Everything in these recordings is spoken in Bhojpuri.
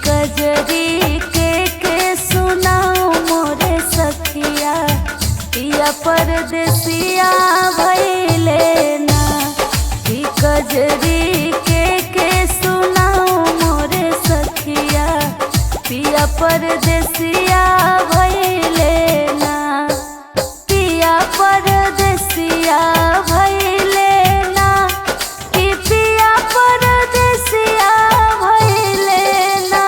कजरी के सुनाओ मोरे सखिया, पिया परदेसिया भइले ना। कि कजरी के सुनाओ मोरे सखिया, पिया परदेसिया भइले ना। पिया परदेसिया भइले ना, कि पिया परदेसिया भइले ना।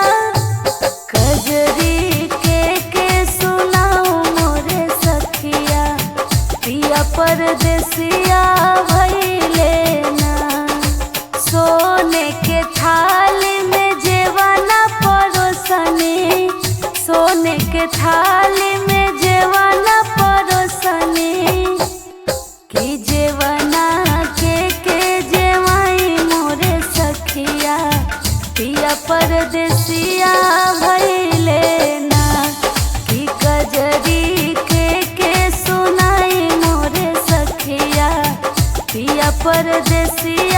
कजरी के सुनाओ मोरे सखिया, पिया परदेसिया भइले ना। सोने के थाली में जेवाना परोसनी, सोने के थाली में जेवाना परोसनी। कि जेवाना के जेवाई मोरे सखिया, पिया परदेसिया भइले ना। कि कजरी के सुनाई मोरे सखिया, पिया परदेसिया